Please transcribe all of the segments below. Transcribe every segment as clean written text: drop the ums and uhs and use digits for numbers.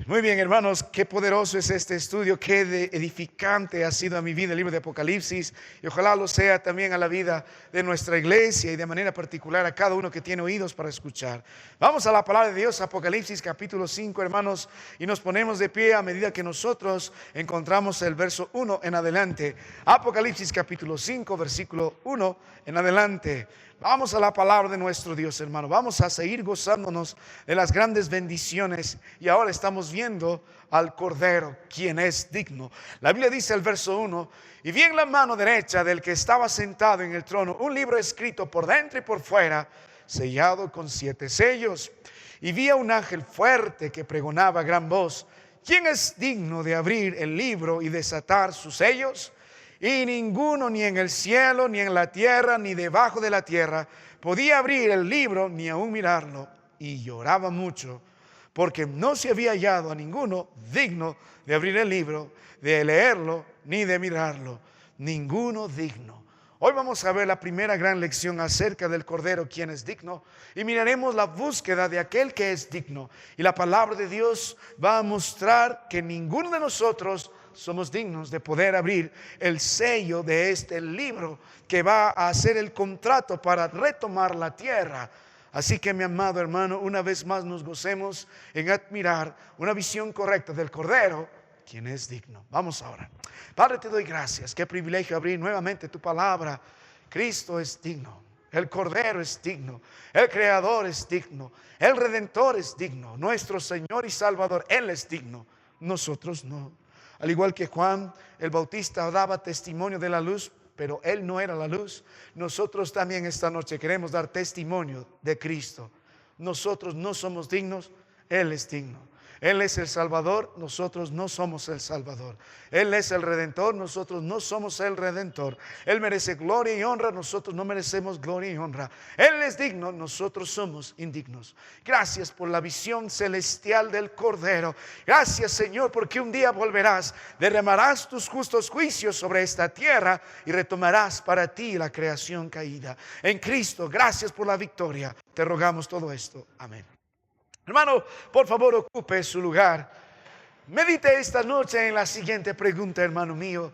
Muy bien, hermanos, qué poderoso es este estudio, qué edificante ha sido a mi vida el libro de Apocalipsis, y ojalá lo sea también a la vida de nuestra iglesia y de manera particular a cada uno que tiene oídos para escuchar. Vamos a la palabra de Dios, Apocalipsis capítulo 5, hermanos, y nos ponemos de pie a medida que nosotros encontramos el verso 1 en adelante. Apocalipsis capítulo 5, versículo 1 en adelante. Vamos a la palabra de nuestro Dios, hermano. Vamos a seguir gozándonos de las grandes bendiciones. Y ahora estamos viendo al Cordero, quien es digno. La Biblia dice el verso 1: y vi en la mano derecha del que estaba sentado en el trono un libro escrito por dentro y por fuera, sellado con 7 sellos. Y vi a un ángel fuerte que pregonaba a gran voz: ¿quién es digno de abrir el libro y desatar sus sellos? Y ninguno, ni en el cielo, ni en la tierra, ni debajo de la tierra, podía abrir el libro, ni aún mirarlo. Y lloraba mucho, porque no se había hallado a ninguno digno de abrir el libro, de leerlo, ni de mirarlo. Ninguno digno. Hoy vamos a ver la primera gran lección acerca del Cordero, quien es digno, y miraremos la búsqueda de aquel que es digno. Y la palabra de Dios va a mostrar que ninguno de nosotros somos dignos de poder abrir el sello de este libro que va a hacer el contrato para retomar la tierra. Así que, mi amado hermano, una vez más nos gocemos en admirar una visión correcta del Cordero, quien es digno. Vamos ahora. Padre, te doy gracias. Qué privilegio abrir nuevamente tu palabra. Cristo es digno. El Cordero es digno. El Creador es digno. El Redentor es digno. Nuestro Señor y Salvador, Él es digno. Nosotros no. Al igual que Juan el Bautista daba testimonio de la luz, pero él no era la luz. Nosotros también esta noche queremos dar testimonio de Cristo. Nosotros no somos dignos, Él es digno. Él es el Salvador, nosotros no somos el Salvador. Él es el Redentor, nosotros no somos el Redentor. Él merece gloria y honra, nosotros no merecemos gloria y honra. Él es digno, nosotros somos indignos. Gracias por la visión celestial del Cordero. Gracias, Señor, porque un día volverás, derramarás tus justos juicios sobre esta tierra y retomarás para ti la creación caída. En Cristo, gracias por la victoria. Te rogamos todo esto. Amén. Hermano, por favor, ocupe su lugar. Medite esta noche en la siguiente pregunta, hermano mío.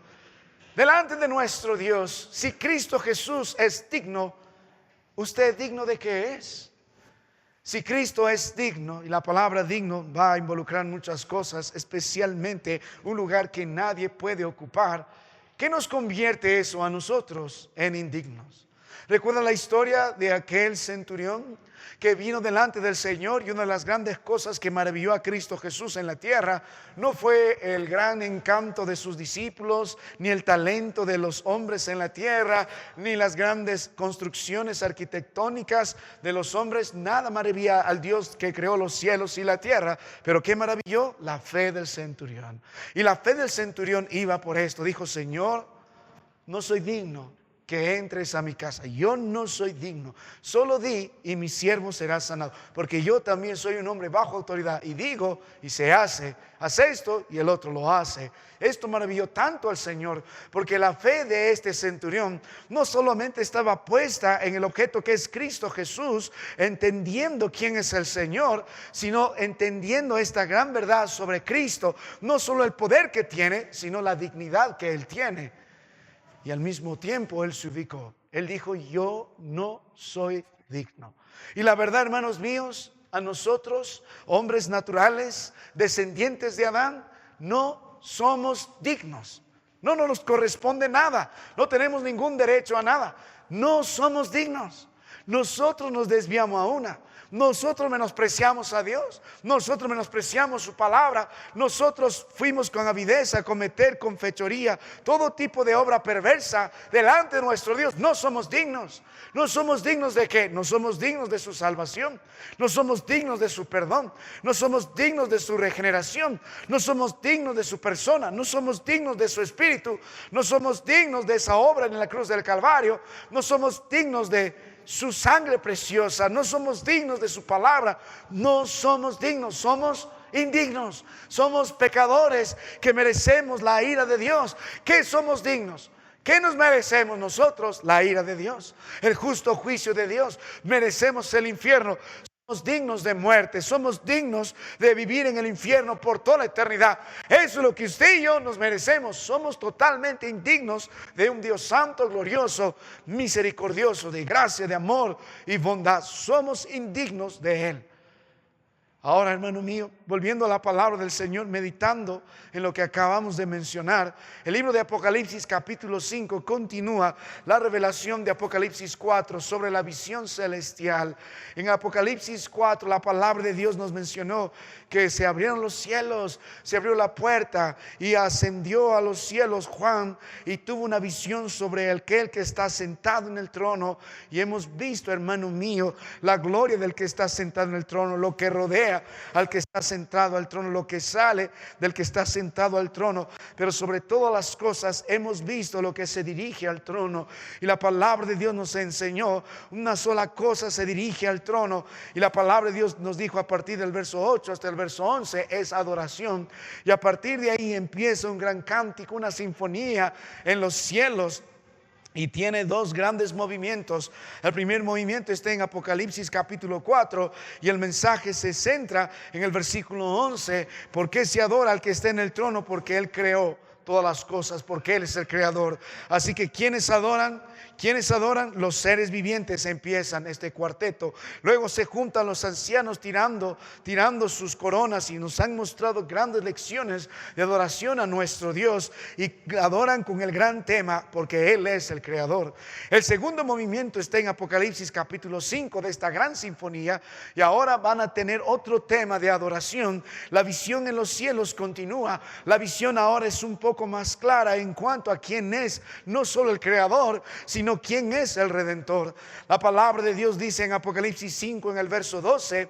Delante de nuestro Dios, si Cristo Jesús es digno, ¿usted es digno de qué es? Si Cristo es digno, y la palabra digno va a involucrar muchas cosas, especialmente un lugar que nadie puede ocupar, ¿qué nos convierte eso a nosotros en indignos? ¿Recuerdan la historia de aquel centurión que vino delante del Señor? Y una de las grandes cosas que maravilló a Cristo Jesús en la tierra no fue el gran encanto de sus discípulos, ni el talento de los hombres en la tierra, ni las grandes construcciones arquitectónicas de los hombres. Nada maravilla al Dios que creó los cielos y la tierra. Pero ¿qué maravilló? La fe del centurión. Y la fe del centurión iba por esto. Dijo: Señor, no soy digno que entres a mi casa. Yo no soy digno. Solo di y mi siervo será sanado. Porque yo también soy un hombre bajo autoridad. Y digo y se hace. Hace esto y el otro lo hace. Esto maravilló tanto al Señor, porque la fe de este centurión no solamente estaba puesta en el objeto que es Cristo Jesús, entendiendo quién es el Señor, sino entendiendo esta gran verdad sobre Cristo. No solo el poder que tiene, sino la dignidad que Él tiene. Y al mismo tiempo Él se ubicó. Él dijo: yo no soy digno. Y la verdad, hermanos míos, a nosotros, hombres naturales, descendientes de Adán, no somos dignos. No nos corresponde nada. No tenemos ningún derecho a nada. No somos dignos. Nosotros nos desviamos a una. Nosotros menospreciamos a Dios. Nosotros menospreciamos su palabra. Nosotros fuimos con avidez a cometer con fechoría todo tipo de obra perversa delante de nuestro Dios. No somos dignos. No somos dignos de qué? No somos dignos de su salvación. No somos dignos de su perdón. No somos dignos de su regeneración. No somos dignos de su persona. No somos dignos de su espíritu. No somos dignos de esa obra en la cruz del Calvario. No somos dignos de su sangre preciosa. No somos dignos de su palabra. No somos dignos, somos indignos. Somos pecadores que merecemos la ira de Dios. ¿Qué somos dignos? ¿Qué nos merecemos nosotros? La ira de Dios, el justo juicio de Dios. Merecemos el infierno. somos dignos de muerte, somos dignos de vivir en el infierno por toda la eternidad. Eso es lo que usted y yo nos merecemos. Somos totalmente indignos de un Dios santo, glorioso, misericordioso, de gracia, de amor y bondad. Somos indignos de Él. Ahora, hermano mío, volviendo a la palabra del Señor, meditando en lo que acabamos de mencionar, el libro de Apocalipsis capítulo 5 continúa la revelación de Apocalipsis 4 sobre la visión celestial. En Apocalipsis 4 la palabra de Dios nos mencionó que se abrieron los cielos, se abrió la puerta y ascendió a los cielos Juan y tuvo una visión sobre aquel que está sentado en el trono. Y hemos visto, hermano mío, la gloria del que está sentado en el trono, lo que rodea al que está sentado al trono, lo que sale del que está sentado al trono, pero sobre todas las cosas hemos visto lo que se dirige al trono. Y la palabra de Dios nos enseñó una sola cosa se dirige al trono, y la palabra de Dios nos dijo a partir del verso 8 hasta el verso 11 es adoración, y a partir de ahí empieza un gran cántico, una sinfonía en los cielos. Y tiene dos grandes movimientos. El primer movimiento está en Apocalipsis capítulo 4 y el mensaje se centra en el versículo 11. ¿Por qué se adora al que está en el trono? Porque Él creó todas las cosas, porque Él es el creador. Así que ¿quiénes adoran? ¿Quiénes adoran? Los seres vivientes empiezan este cuarteto. Luego se juntan los ancianos tirando sus coronas y nos han mostrado grandes lecciones de adoración a nuestro Dios. Y adoran con el gran tema porque Él es el creador. El segundo movimiento está en Apocalipsis capítulo 5 de esta gran sinfonía. Y ahora van a tener otro tema de adoración. La visión en los cielos continúa. La visión ahora es un poco más clara en cuanto a quién es no solo el creador, sino quién es el redentor. La palabra de Dios dice en Apocalipsis 5 en el verso 12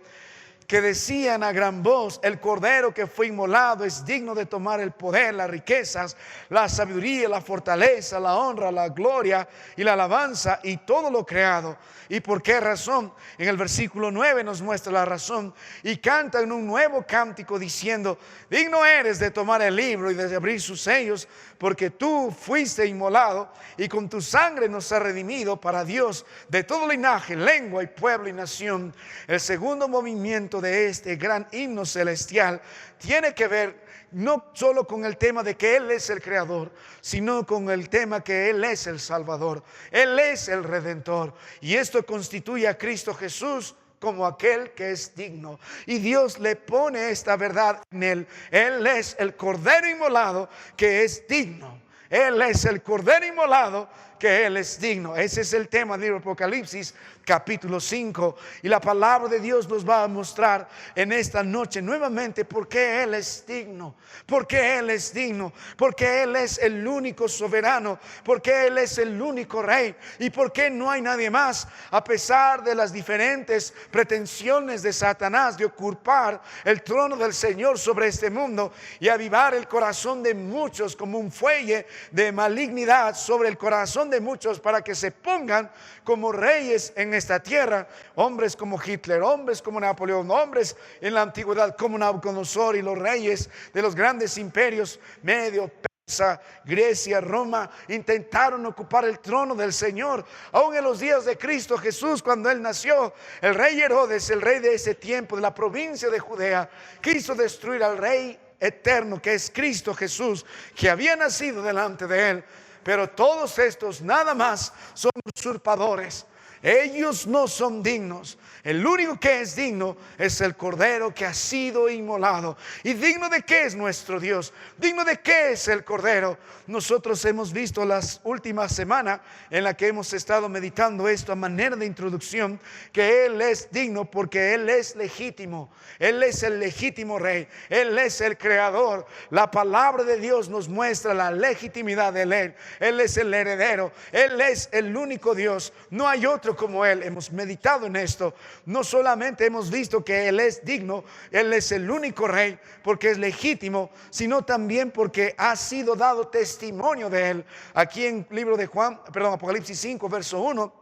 que decían a gran voz: el cordero que fue inmolado es digno de tomar el poder, las riquezas, la sabiduría, la fortaleza, la honra, la gloria y la alabanza y todo lo creado. ¿Y por qué razón? En el versículo 9 nos muestra la razón. Y cantan un nuevo cántico diciendo: digno eres de tomar el libro y de abrir sus sellos, porque tú fuiste inmolado y con tu sangre nos has redimido para Dios de todo linaje, lengua y pueblo y nación. El segundo movimiento de este gran himno celestial tiene que ver no solo con el tema de que Él es el creador, sino con el tema que Él es el Salvador, Él es el Redentor, y esto constituye a Cristo Jesús como aquel que es digno. Y Dios le pone esta verdad en Él. Él es el Cordero inmolado que es digno. Él es el Cordero inmolado que Él es digno. Ese es el tema del libro de Apocalipsis capítulo 5. Y la palabra de Dios nos va a mostrar en esta noche nuevamente por qué Él es digno. Porque Él es digno. Porque Él es el único soberano. Porque Él es el único rey. Y porque no hay nadie más, a pesar de las diferentes pretensiones de Satanás de ocupar el trono del Señor sobre este mundo y avivar el corazón de muchos como un fuelle de malignidad sobre el corazón de muchos para que se pongan como reyes en esta tierra. Hombres como Hitler, hombres como Napoleón, hombres en la antigüedad como Nabucodonosor y los reyes de los grandes imperios Medio, Persa, Grecia, Roma intentaron ocupar el trono del Señor. Aún en los días de Cristo Jesús, cuando Él nació, el rey Herodes, el rey de ese tiempo de la provincia de Judea, quiso destruir al rey eterno que es Cristo Jesús, que había nacido delante de Él. Pero todos estos nada más son usurpadores. Ellos no son dignos. El único que es digno es el Cordero que ha sido inmolado. ¿Y digno de qué es nuestro Dios? ¿Digno de qué es el Cordero? Nosotros hemos visto las últimas semanas en la que hemos estado meditando esto a manera de introducción, que Él es digno porque Él es legítimo. Él es el legítimo Rey. Él es el Creador. La palabra de Dios nos muestra la legitimidad de Él. Él es el heredero. Él es el único Dios. No hay otro como Él. Hemos meditado en esto. No solamente hemos visto que Él es digno, Él es el único Rey porque es legítimo, sino también porque ha sido dado testimonio de Él. Aquí en el libro de Apocalipsis 5 verso 1,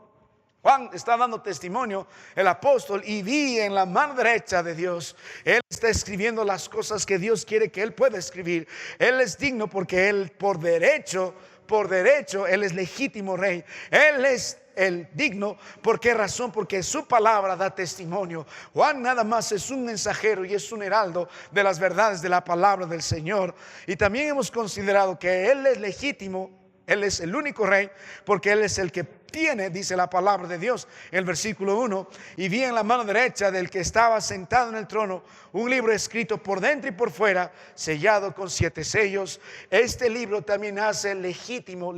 Juan está dando testimonio, el apóstol, y vi en la mano derecha de Dios. Él está escribiendo las cosas que Dios quiere que Él pueda escribir. Él es digno porque Él por derecho por derecho, Él es legítimo rey. Él es el digno. ¿Por qué razón? Porque su palabra da testimonio. Juan nada más es un mensajero y es un heraldo de las verdades de la palabra del Señor. Y también hemos considerado que Él es legítimo. Él es el único rey, porque Él es el que tiene, dice la palabra de Dios, en el versículo 1, y vi en la mano derecha del que estaba sentado en el trono un libro escrito por dentro y por fuera, sellado con 7 sellos. Este libro también hace legítimo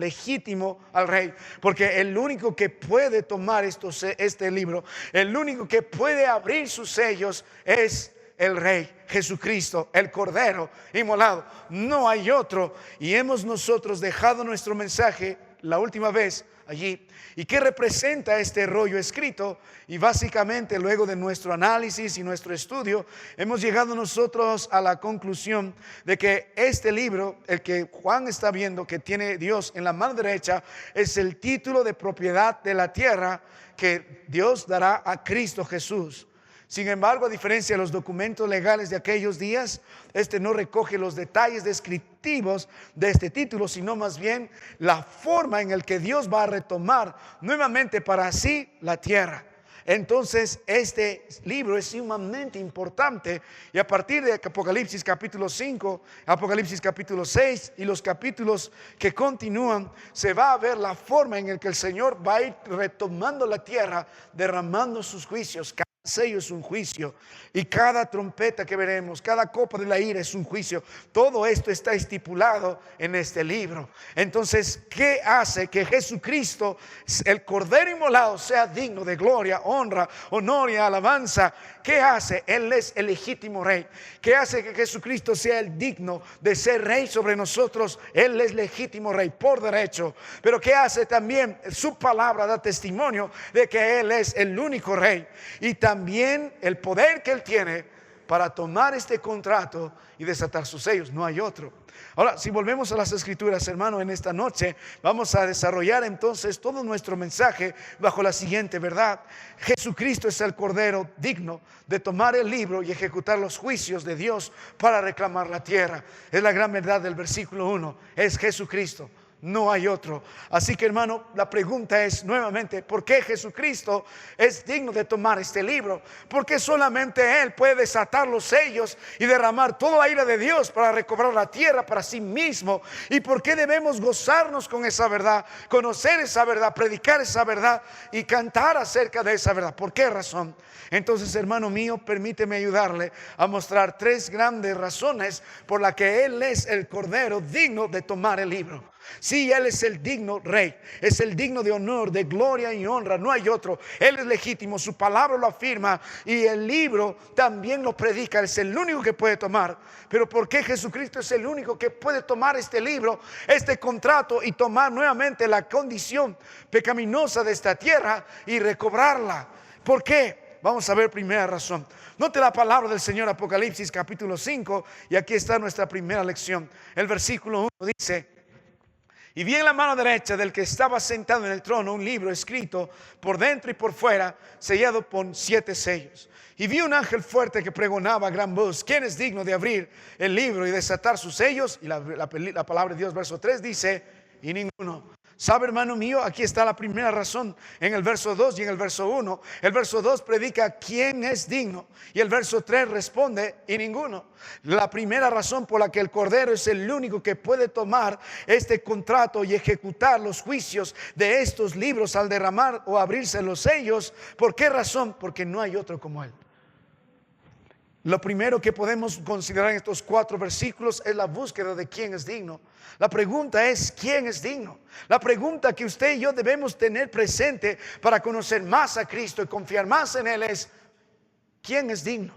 al rey, porque el único que puede tomar este libro, el único que puede abrir sus sellos es el Rey Jesucristo, el Cordero inmolado. No hay otro. Y hemos nosotros dejado nuestro mensaje la última vez allí. ¿Y qué representa este rollo escrito? Y básicamente, luego de nuestro análisis y nuestro estudio, hemos llegado nosotros a la conclusión de que este libro, el que Juan está viendo, que tiene Dios en la mano derecha, es el título de propiedad de la tierra que Dios dará a Cristo Jesús. Sin embargo, a diferencia de los documentos legales de aquellos días, este no recoge los detalles descriptivos de este título, sino más bien la forma en la que Dios va a retomar nuevamente para sí la tierra. Entonces, este libro es sumamente importante, y a partir de Apocalipsis capítulo 5, Apocalipsis capítulo 6 y los capítulos que continúan, se va a ver la forma en la que el Señor va a ir retomando la tierra, derramando sus juicios. Cada sello es un juicio, y cada trompeta que veremos, cada copa de la ira es un juicio. Todo esto está estipulado en este libro. Entonces, ¿qué hace que Jesucristo, el Cordero inmolado, sea digno de gloria, honra, honor y alabanza? ¿Qué hace? Él es el legítimo rey. ¿Qué hace que Jesucristo sea el digno de ser rey sobre nosotros? Él es legítimo rey por derecho. Pero ¿qué hace también? Su palabra da testimonio de que Él es el único rey, y también el poder que Él tiene para tomar este contrato y desatar sus sellos. No hay otro. Ahora, si volvemos a las Escrituras, hermano, en esta noche vamos a desarrollar entonces todo nuestro mensaje bajo la siguiente verdad: Jesucristo es el Cordero digno de tomar el libro y ejecutar los juicios de Dios para reclamar la tierra. Es la gran verdad del versículo 1. Es Jesucristo. No hay otro. Así que, hermano, la pregunta es nuevamente: ¿por qué Jesucristo es digno de tomar este libro? Porque solamente Él puede desatar los sellos y derramar toda la ira de Dios para recobrar la tierra para sí mismo. ¿Y por qué debemos gozarnos con esa verdad, conocer esa verdad, predicar esa verdad y cantar acerca de esa verdad? ¿Por qué razón? Entonces, hermano mío, permíteme ayudarle a mostrar 3 grandes razones por las que Él es el Cordero digno de tomar el libro. Sí, Él es el digno rey, es el digno de honor, de gloria y honra. No hay otro. Él es legítimo, su palabra lo afirma, y el libro también lo predica. Es el único que puede tomar. Pero ¿por qué Jesucristo es el único que puede tomar este libro, este contrato, y tomar nuevamente la condición pecaminosa de esta tierra y recobrarla? ¿Por qué? Vamos a ver primera razón. Note la palabra del Señor, Apocalipsis capítulo 5, y aquí está nuestra primera lección. El versículo 1 dice: y vi en la mano derecha del que estaba sentado en el trono un libro escrito por dentro y por fuera, sellado con 7 sellos. Y vi un ángel fuerte que pregonaba a gran voz: ¿quién es digno de abrir el libro y desatar sus sellos? Y la palabra de Dios, verso 3 dice: y ninguno. ¿Sabe, hermano mío? Aquí está la primera razón en el verso 2 y en el verso 1. El verso 2 predica quién es digno, y el verso 3 responde: y ninguno. La primera razón por la que el Cordero es el único que puede tomar este contrato y ejecutar los juicios de estos libros al derramar o abrirse los sellos. ¿Por qué razón? Porque no hay otro como Él. Lo primero que podemos considerar en estos 4 versículos es la búsqueda de quién es digno. La pregunta es: ¿quién es digno? La pregunta que usted y yo debemos tener presente para conocer más a Cristo y confiar más en Él es: ¿quién es digno?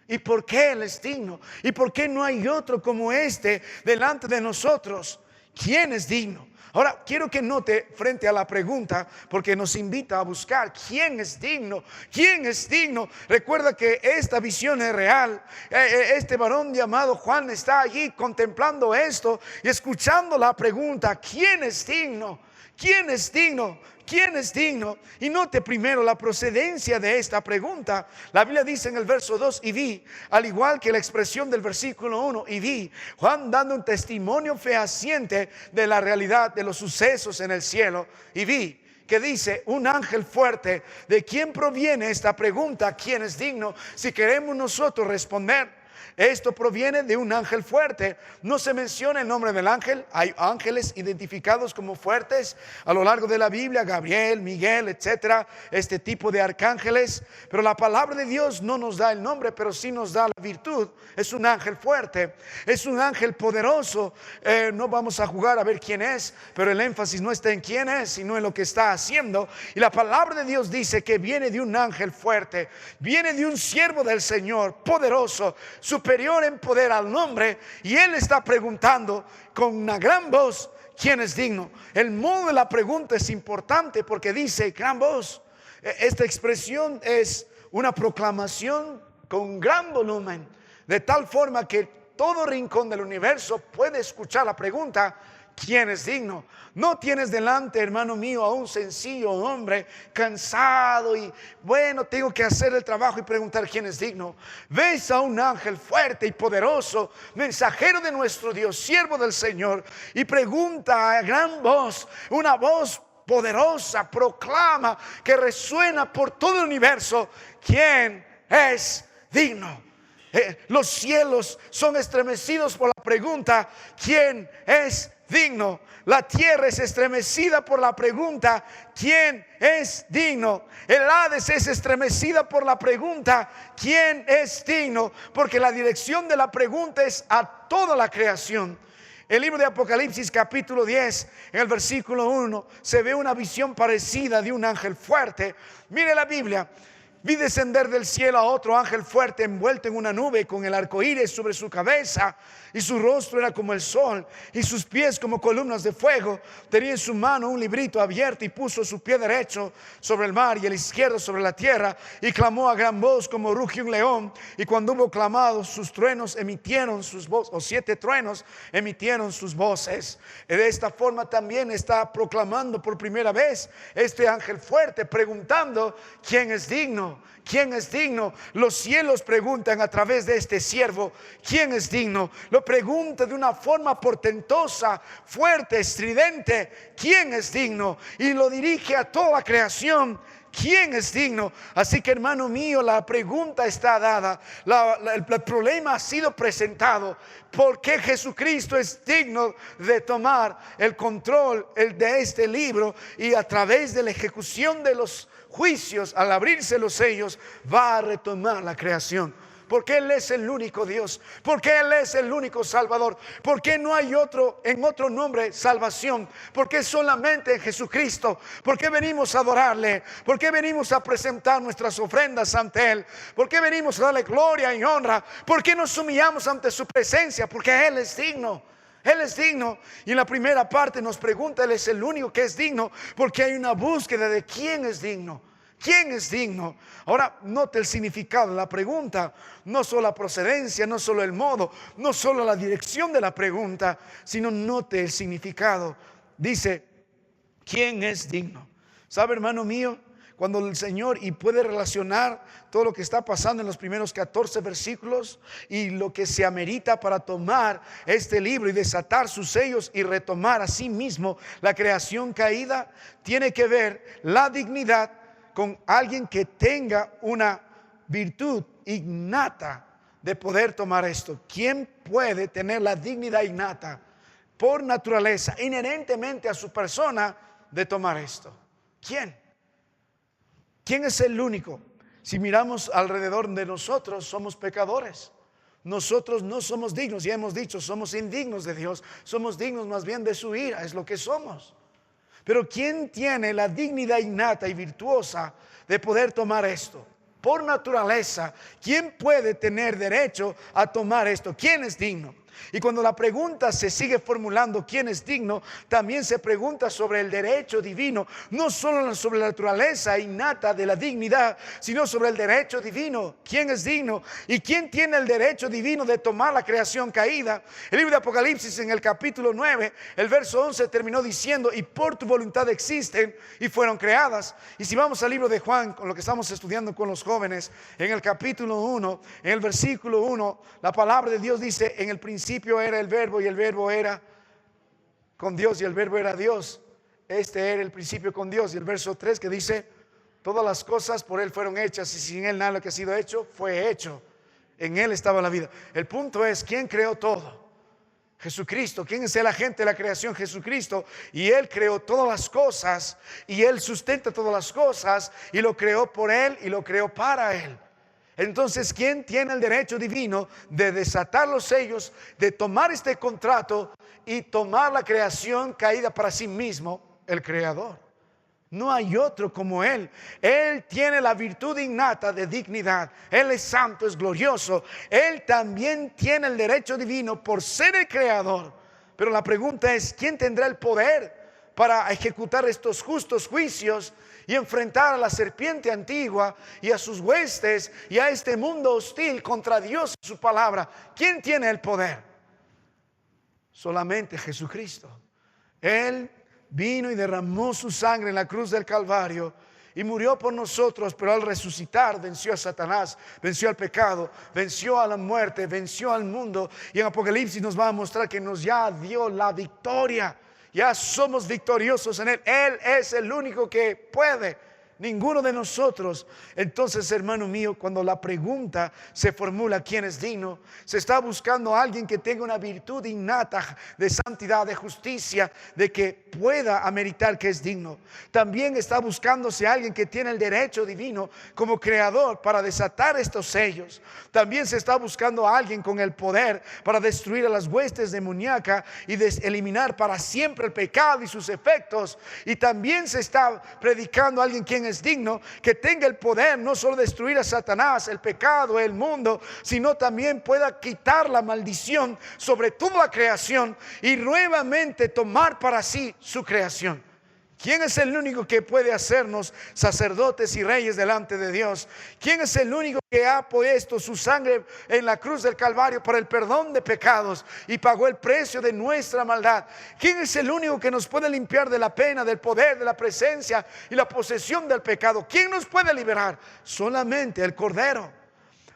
¿Y por qué Él es digno? ¿Y por qué no hay otro como este delante de nosotros? ¿Quién es digno? Ahora, quiero que note frente a la pregunta, porque nos invita a buscar quién es digno. ¿Quién es digno? Recuerda que esta visión es real. Este varón llamado Juan está allí contemplando esto y escuchando la pregunta: ¿quién es digno? ¿Quién es digno? ¿Quién es digno? Y note primero la procedencia de esta pregunta. La Biblia dice en el verso 2, y vi, al igual que la expresión del versículo 1, y vi, Juan dando un testimonio fehaciente de la realidad de los sucesos en el cielo, y vi que dice un ángel fuerte. ¿De quién proviene esta pregunta? ¿Quién es digno? Si queremos nosotros responder, esto proviene de un ángel fuerte. No se menciona el nombre del ángel. Hay ángeles identificados como fuertes a lo largo de la Biblia: Gabriel, Miguel, etcétera, este tipo de arcángeles. Pero la palabra de Dios no nos da el nombre, pero sí nos da la virtud. Es un ángel fuerte, es un ángel poderoso. No vamos a jugar a ver quién es, pero el énfasis no está en quién es, sino en lo que está haciendo. Y la palabra de Dios dice que viene de un ángel fuerte, viene de un siervo del Señor, poderoso, superior en poder al hombre, y él está preguntando con una gran voz: ¿quién es digno? El modo de la pregunta es importante porque dice gran voz. Esta expresión es una proclamación con gran volumen, de tal forma que todo rincón del universo puede escuchar la pregunta: ¿quién es digno? No tienes delante, hermano mío, a un sencillo hombre cansado y bueno, tengo que hacer el trabajo y preguntar quién es digno. Ves a un ángel fuerte y poderoso, mensajero de nuestro Dios, siervo del Señor, y pregunta a gran voz, una voz poderosa, proclama, que resuena por todo el universo: ¿quién es digno? Los cielos son estremecidos por la pregunta: ¿quién es digno? La tierra es estremecida por la pregunta: ¿quién es digno? El Hades es estremecida por la pregunta: ¿quién es digno? Porque la dirección de la pregunta es a toda la creación. El libro de Apocalipsis capítulo 10, en el versículo 1, se ve una visión parecida de un ángel fuerte. Mire la Biblia: vi descender del cielo a otro ángel fuerte, envuelto en una nube, con el arco iris sobre su cabeza, y su rostro era como el sol, y sus pies como columnas de fuego. Tenía en su mano un librito abierto, y puso su pie derecho sobre el mar y el izquierdo sobre la tierra, y clamó a gran voz como ruge un león. Y cuando hubo clamado, sus truenos emitieron sus voces, o 7 truenos emitieron sus voces. De esta forma también está proclamando por primera vez este ángel fuerte, preguntando: ¿quién es digno? ¿Quién es digno? Los cielos preguntan a través de este siervo: ¿quién es digno? Lo pregunta de una forma portentosa, fuerte, estridente: ¿quién es digno? Y lo dirige a toda la creación: ¿quién es digno? Así que, hermano mío, la pregunta está dada, el problema ha sido presentado. ¿Por qué Jesucristo es digno de tomar el control de este libro, y a través de la ejecución de los juicios, al abrirse los sellos, va a retomar la creación? Porque Él es el único Dios, porque Él es el único Salvador, porque no hay en otro nombre salvación, porque solamente en Jesucristo. Porque venimos a adorarle, porque venimos a presentar nuestras ofrendas ante Él, porque venimos a darle gloria y honra, porque nos humillamos ante su presencia, porque Él es digno. Él es digno. Y en la primera parte nos pregunta: Él es el único que es digno, porque hay una búsqueda de quién es digno. ¿Quién es digno? Ahora note el significado de la pregunta. No solo la procedencia, no solo el modo, no solo la dirección de la pregunta, sino note el significado. Dice: ¿quién es digno? ¿Sabe, hermano mío? Cuando el Señor, y puede relacionar todo lo que está pasando en los primeros 14 versículos y lo que se amerita para tomar este libro y desatar sus sellos y retomar a sí mismo la creación caída, tiene que ver la dignidad con alguien que tenga una virtud innata de poder tomar esto. ¿Quién puede tener la dignidad innata por naturaleza, inherentemente a su persona, de tomar esto? ¿Quién? ¿Quién es el único? Si miramos alrededor de nosotros, somos pecadores. Nosotros no somos dignos, ya hemos dicho, somos indignos de Dios. Somos dignos más bien de su ira, es lo que somos. Pero ¿quién tiene la dignidad innata y virtuosa de poder tomar esto? Por naturaleza, ¿quién puede tener derecho a tomar esto? ¿Quién es digno? Y cuando la pregunta se sigue formulando, ¿quién es digno?, también se pregunta sobre el derecho divino, no solo sobre la naturaleza innata de la dignidad, sino sobre el derecho divino. ¿Quién es digno? ¿Y quién tiene el derecho divino de tomar la creación caída? El libro de Apocalipsis, en el capítulo 9, el verso 11, terminó diciendo: y por tu voluntad existen y fueron creadas. Y si vamos al libro de Juan, con lo que estamos estudiando con los jóvenes, en el capítulo 1, en el versículo 1, la palabra de Dios dice: en el principio era el verbo, y el verbo era con Dios, y el verbo era Dios. Este era el principio con Dios. Y el verso 3, que dice: todas las cosas por Él fueron hechas, y sin Él nada de lo que ha sido hecho fue hecho. En Él estaba la vida. El punto es, ¿quién creó todo? Jesucristo. ¿Quién es el agente de la creación? Jesucristo. Y Él creó todas las cosas, y Él sustenta todas las cosas, y lo creó por Él y lo creó para Él. Entonces, ¿quién tiene el derecho divino de desatar los sellos, de tomar este contrato y tomar la creación caída para sí mismo? El Creador. No hay otro como Él. Él tiene la virtud innata de dignidad. Él es santo, es glorioso. Él también tiene el derecho divino por ser el Creador. Pero la pregunta es, ¿quién tendrá el poder para ejecutar estos justos juicios y enfrentar a la serpiente antigua y a sus huestes y a este mundo hostil contra Dios y su palabra? ¿Quién tiene el poder? Solamente Jesucristo. Él vino y derramó su sangre en la cruz del Calvario y murió por nosotros, pero al resucitar venció a Satanás, venció al pecado, venció a la muerte, venció al mundo. Y en Apocalipsis nos va a mostrar que nos ya dio la victoria. Ya somos victoriosos en Él. Él es el único que puede, ninguno de nosotros. Entonces, hermano mío, cuando la pregunta se formula ¿quién es digno?, se está buscando a alguien que tenga una virtud innata de santidad, de justicia, de que pueda ameritar que es digno. También está buscándose a alguien que tiene el derecho divino como creador para desatar estos sellos. También se está buscando a alguien con el poder para destruir a las huestes demoníacas y eliminar para siempre el pecado y sus efectos. Y también se está predicando a alguien quien es digno, que tenga el poder no solo de destruir a Satanás, el pecado, el mundo, sino también pueda quitar la maldición sobre toda la creación y nuevamente tomar para sí su creación. ¿Quién es el único que puede hacernos sacerdotes y reyes delante de Dios? ¿Quién es el único que ha puesto su sangre en la cruz del Calvario para el perdón de pecados y pagó el precio de nuestra maldad? ¿Quién es el único que nos puede limpiar de la pena, del poder, de la presencia y la posesión del pecado? ¿Quién nos puede liberar? Solamente el Cordero.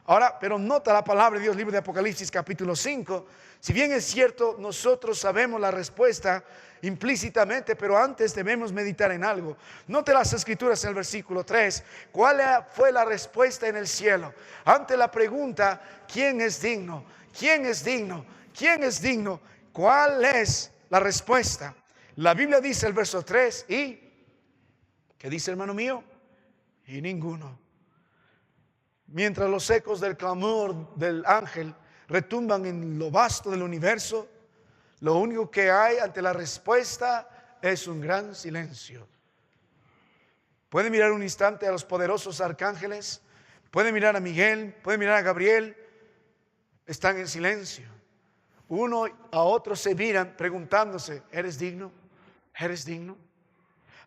Ahora, pero nota la palabra de Dios, libro de Apocalipsis capítulo 5. Si bien es cierto, nosotros sabemos la respuesta implícitamente, pero antes debemos meditar en algo. Note las escrituras en el versículo 3. ¿Cuál fue la respuesta en el cielo? Ante la pregunta, ¿quién es digno? ¿Quién es digno? ¿Quién es digno? ¿Cuál es la respuesta? La Biblia dice el verso 3, ¿y qué dice, hermano mío? Y ninguno. Mientras los ecos del clamor del ángel retumban en lo vasto del universo, lo único que hay ante la respuesta es un gran silencio. Puede mirar un instante a los poderosos arcángeles, puede mirar a Miguel, puede mirar a Gabriel, están en silencio. Uno a otro se miran preguntándose, ¿eres digno? ¿Eres digno?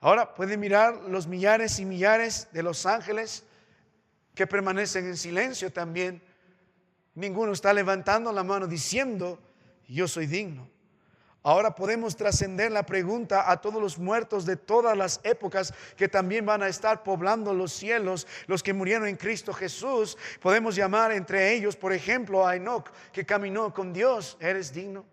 Ahora puede mirar los millares y millares de los ángeles que permanecen en silencio también. Ninguno está levantando la mano diciendo, yo soy digno. Ahora podemos trascender la pregunta a todos los muertos de todas las épocas que también van a estar poblando los cielos, los que murieron en Cristo Jesús. Podemos llamar entre ellos, por ejemplo, a Enoc, que caminó con Dios. ¿Eres digno?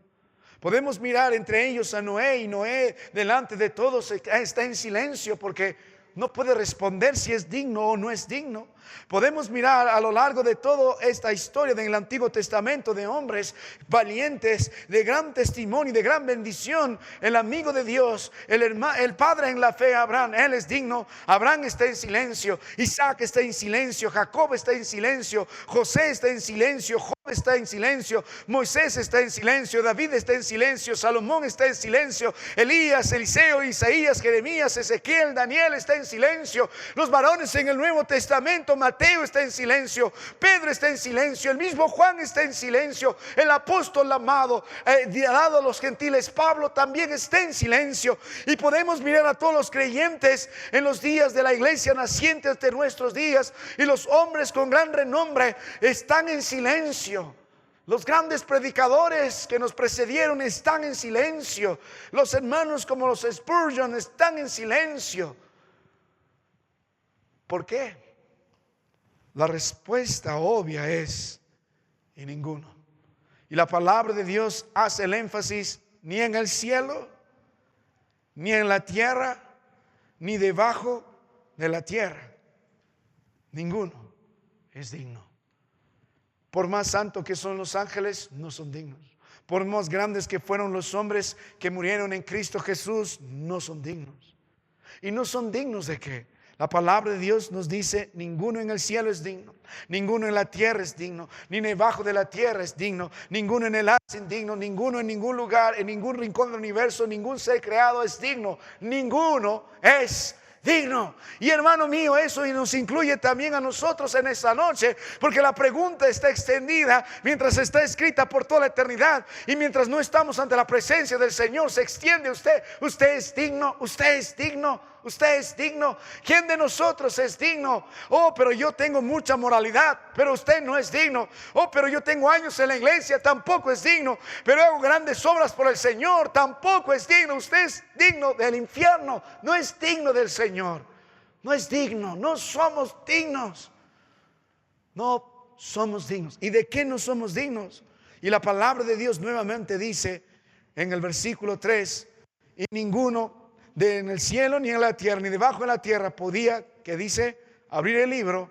Podemos mirar entre ellos a Noé, y Noé delante de todos está en silencio porque no puede responder si es digno o no es digno. Podemos mirar a lo largo de toda esta historia del Antiguo Testamento de hombres valientes, de gran testimonio y de gran bendición. El amigo de Dios, el padre en la fe, Abraham, él es digno. Abraham está en silencio, Isaac está en silencio, Jacob está en silencio, José está en silencio, Job está en silencio, Moisés está en silencio, David está en silencio, Salomón está en silencio, Elías, Eliseo, Isaías, Jeremías, Ezequiel, Daniel está en silencio. Los varones en el Nuevo Testamento Mateo está en silencio, Pedro está en silencio, el mismo Juan está en silencio, el apóstol amado, dado a los gentiles, Pablo también está en silencio. Y podemos mirar a todos los creyentes en los días de la iglesia naciente de nuestros días, y los hombres con gran renombre están en silencio. Los grandes predicadores que nos precedieron están en silencio. Los hermanos como los Spurgeon están en silencio. ¿Por qué? La respuesta obvia es: y ninguno. Y la palabra de Dios hace el énfasis: ni en el cielo, ni en la tierra, ni debajo de la tierra. Ninguno es digno. Por más santo que son los ángeles, no son dignos. Por más grandes que fueron los hombres que murieron en Cristo Jesús, no son dignos. ¿Y no son dignos de qué? La palabra de Dios nos dice: ninguno en el cielo es digno, ninguno en la tierra es digno, ni debajo de la tierra es digno, ninguno en el aire es digno, ninguno en ningún lugar, en ningún rincón del universo, ningún ser creado es digno. Ninguno es digno. Y hermano mío, eso nos incluye también a nosotros en esta noche, porque la pregunta está extendida mientras está escrita por toda la eternidad, y mientras no estamos ante la presencia del Señor se extiende. Usted es digno, usted es digno, usted es digno. ¿Quién de nosotros es digno? Oh, pero yo tengo mucha moralidad, pero usted no es digno. Oh, pero yo tengo años en la iglesia, tampoco es digno. Pero hago grandes obras por el Señor, tampoco es digno. Usted es digno del infierno, no es digno del Señor. No es digno, no somos dignos. No somos dignos. ¿Y de qué no somos dignos? Y la palabra de Dios nuevamente dice en el versículo 3: y ninguno en el cielo, ni en la tierra, ni debajo de la tierra podía, que dice, abrir el libro,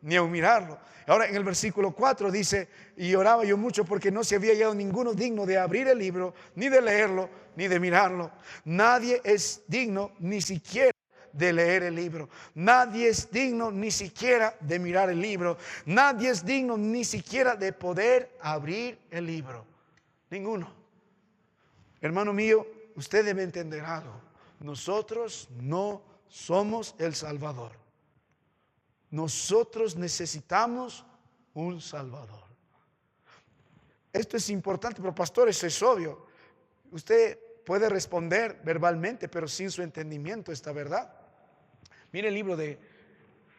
ni aun mirarlo. Ahora en el versículo 4 dice: y oraba yo mucho porque no se había hallado ninguno digno de abrir el libro, ni de leerlo, ni de mirarlo. Nadie es digno ni siquiera de leer el libro. Nadie es digno ni siquiera de mirar el libro. Nadie es digno ni siquiera de poder abrir el libro. Ninguno. Hermano mío, usted debe entender algo. Nosotros no somos el Salvador. Nosotros necesitamos un Salvador. Esto es importante, pero pastor, eso es obvio. Usted puede responder verbalmente, pero sin su entendimiento esta verdad. Mire el libro de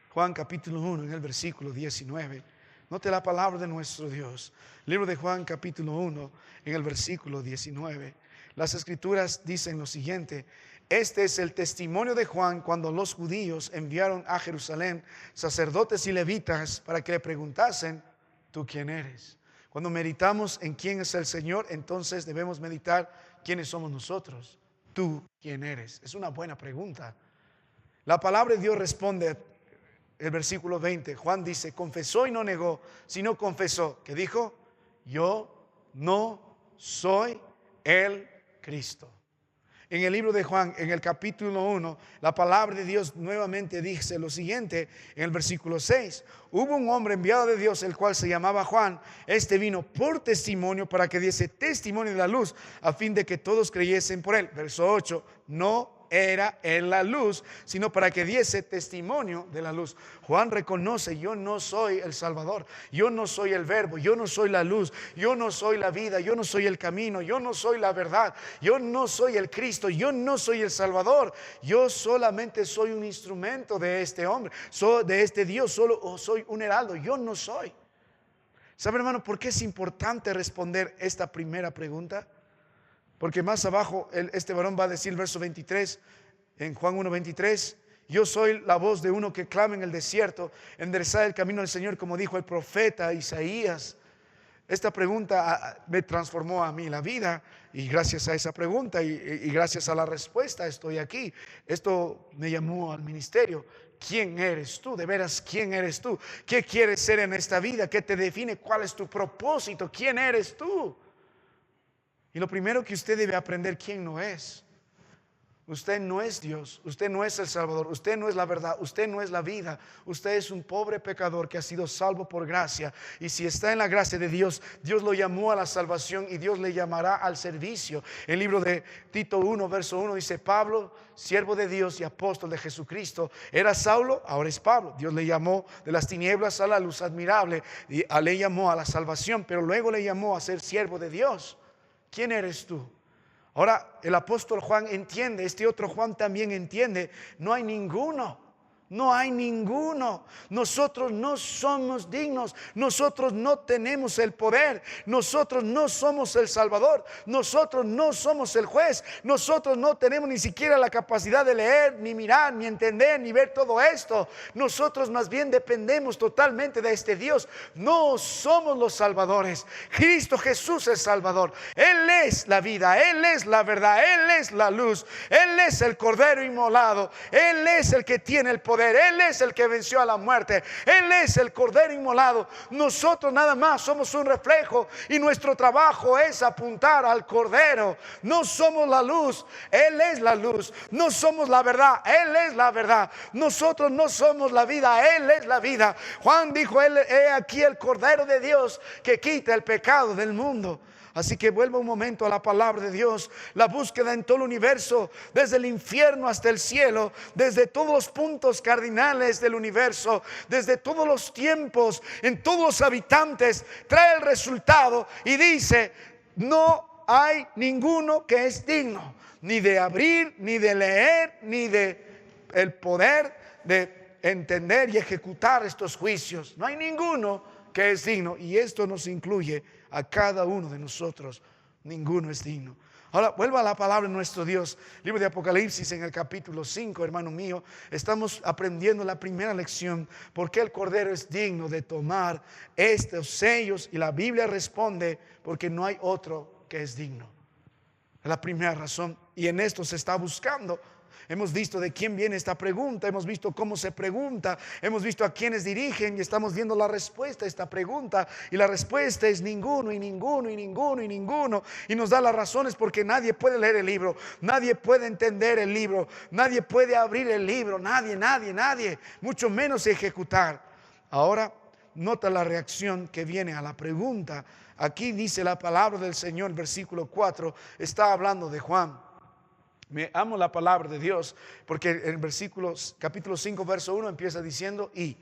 Juan capítulo 1 en el versículo 19. Note la palabra de nuestro Dios. Libro de Juan capítulo 1 en el versículo 19. Las escrituras dicen lo siguiente: este es el testimonio de Juan cuando los judíos enviaron a Jerusalén sacerdotes y levitas para que le preguntasen: ¿tú quién eres? Cuando meditamos en quién es el Señor, entonces debemos meditar quiénes somos nosotros. ¿Tú quién eres? Es una buena pregunta. La palabra de Dios responde, el versículo 20. Juan dice: confesó y no negó, sino confesó. ¿Qué dijo? Yo no soy el Cristo. En el libro de Juan, en el capítulo 1, la palabra de Dios nuevamente dice lo siguiente, en el versículo 6. Hubo un hombre enviado de Dios, el cual se llamaba Juan. Este vino por testimonio, para que diese testimonio de la luz, a fin de que todos creyesen por él. Verso 8. No era en la luz, sino para que diese testimonio de la luz. Juan reconoce: yo no soy el Salvador, yo no soy el Verbo, yo no soy la luz, yo no soy la vida, yo no soy el camino, yo no soy la verdad, yo no soy el Cristo, yo no soy el Salvador. Yo solamente soy un instrumento de este hombre, de este Dios, solo soy un heraldo, yo no soy. ¿Sabe, hermano, por qué es importante responder esta primera pregunta? Porque más abajo este varón va a decir, verso 23, en Juan 1:23, yo soy la voz de uno que clama en el desierto, enderezad el camino del Señor, como dijo el profeta Isaías. Esta pregunta me transformó a mí la vida, y gracias a esa pregunta y gracias a la respuesta estoy aquí. Esto me llamó al ministerio. ¿Quién eres tú? De veras, ¿quién eres tú? ¿Qué quieres ser en esta vida? ¿Qué te define? ¿Cuál es tu propósito? ¿Quién eres tú? Y lo primero que usted debe aprender: quién no es. Usted no es Dios, usted no es el Salvador, usted no es la verdad, usted no es la vida. Usted es un pobre pecador que ha sido salvo por gracia. Y si está en la gracia de Dios, Dios lo llamó a la salvación y Dios le llamará al servicio. El libro de Tito 1, verso 1 dice: Pablo, siervo de Dios y apóstol de Jesucristo. Era Saulo, ahora es Pablo. Dios le llamó de las tinieblas a la luz admirable y le llamó a la salvación, pero luego le llamó a ser siervo de Dios. ¿Quién eres tú? Ahora el apóstol Juan entiende, este otro Juan también entiende, no hay ninguno. No hay ninguno. Nosotros no somos dignos. Nosotros no tenemos el poder. Nosotros no somos el Salvador. Nosotros no somos el juez. Nosotros no tenemos ni siquiera la capacidad de leer, ni mirar, ni entender, ni ver todo esto. Nosotros más bien dependemos totalmente de este Dios. No somos los salvadores. Cristo Jesús es Salvador. Él es la vida. Él es la verdad. Él es la luz. Él es el Cordero inmolado. Él es el que tiene el poder. Él es el que venció a la muerte. Él es el Cordero inmolado. Nosotros nada más somos un reflejo y nuestro trabajo es apuntar al Cordero. No somos la luz, Él es la luz. No somos la verdad, Él es la verdad. Nosotros no somos la vida, Él es la vida. Juan dijo: he aquí el Cordero de Dios que quita el pecado del mundo. Así que vuelvo un momento a la palabra de Dios. La búsqueda en todo el universo, desde el infierno hasta el cielo, desde todos los puntos cardinales del universo, desde todos los tiempos, en todos los habitantes, trae el resultado y dice: no hay ninguno que es digno, ni de abrir, ni de leer, ni de el poder de entender y ejecutar estos juicios. No hay ninguno que es digno, y esto nos incluye a cada uno de nosotros. Ninguno es digno. Ahora vuelva a la palabra de nuestro Dios. Libro de Apocalipsis, en el capítulo 5, hermano mío, estamos aprendiendo la primera lección: ¿por qué el Cordero es digno de tomar estos sellos? Y la Biblia responde: porque no hay otro que es digno. Es la primera razón, y en esto se está buscando. Hemos visto de quién viene esta pregunta, hemos visto cómo se pregunta, hemos visto a quienes dirigen y estamos viendo la respuesta a esta pregunta. Y la respuesta es ninguno, y ninguno, y ninguno, y ninguno. Y nos da las razones porque nadie puede leer el libro, nadie puede entender el libro, nadie puede abrir el libro, nadie, mucho menos ejecutar. Ahora, nota la reacción que viene a la pregunta. Aquí dice la palabra del Señor, versículo 4, está hablando de Juan. Me amo la palabra de Dios, porque en capítulo 5, verso 1 empieza diciendo y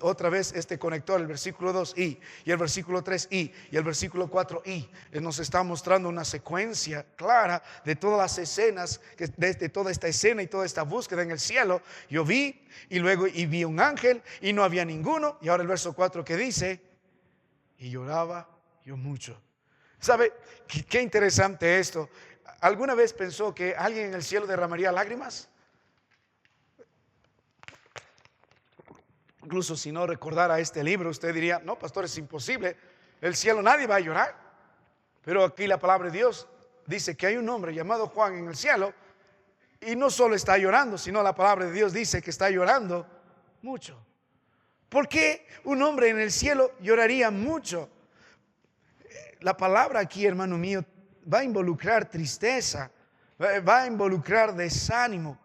otra vez este conector, el versículo 2 y el versículo 3 y el versículo 4 y. Él nos está mostrando una secuencia clara de todas las escenas, de toda esta escena y toda esta búsqueda en el cielo. Yo vi y luego vi un ángel y no había ninguno. Y ahora el verso 4 que dice: y lloraba yo mucho. ¿Sabe qué interesante esto? ¿Alguna vez pensó que alguien en el cielo derramaría lágrimas? Incluso si no recordara este libro, usted diría: no, pastor, es imposible. El cielo nadie va a llorar. Pero aquí la palabra de Dios dice que hay un hombre llamado Juan en el cielo, y no solo está llorando, sino la palabra de Dios dice que está llorando mucho. ¿Por qué un hombre en el cielo lloraría mucho? La palabra aquí, hermano mío, va a involucrar tristeza, va a involucrar desánimo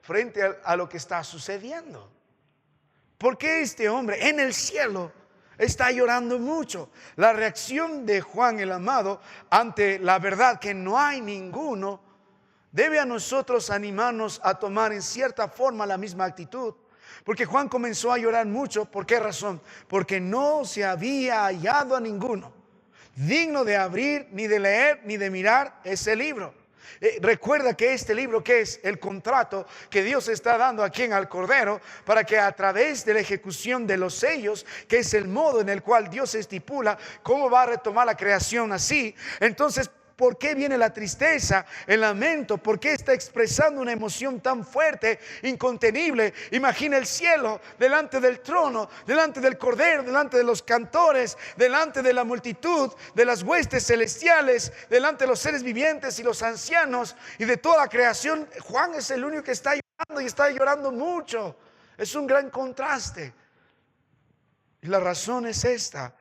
frente a lo que está sucediendo. ¿Por qué este hombre en el cielo está llorando mucho? La reacción de Juan el amado ante la verdad que no hay ninguno debe a nosotros animarnos a tomar en cierta forma la misma actitud. Porque Juan comenzó a llorar mucho. ¿Por qué razón? Porque no se había hallado a ninguno digno de abrir, ni de leer, ni de mirar ese libro. Recuerda que este libro, que es el contrato que Dios está dando aquí en al Cordero, para que a través de la ejecución de los sellos, que es el modo en el cual Dios estipula cómo va a retomar la creación así. Entonces, ¿por qué viene la tristeza, el lamento? ¿Por qué está expresando una emoción tan fuerte, incontenible? Imagina el cielo delante del trono, delante del Cordero, delante de los cantores, delante de la multitud, de las huestes celestiales, delante de los seres vivientes y los ancianos y de toda la creación. Juan es el único que está llorando, y está llorando mucho. Es un gran contraste. Y la razón es esta.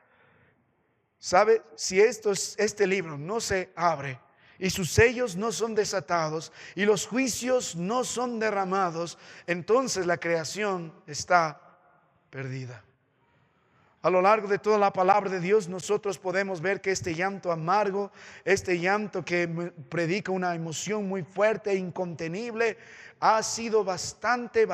¿Sabe? Si este libro no se abre y sus sellos no son desatados y los juicios no son derramados, entonces la creación está perdida. A lo largo de toda la palabra de Dios nosotros podemos ver que este llanto amargo, este llanto que predica una emoción muy fuerte e incontenible, ha sido bastante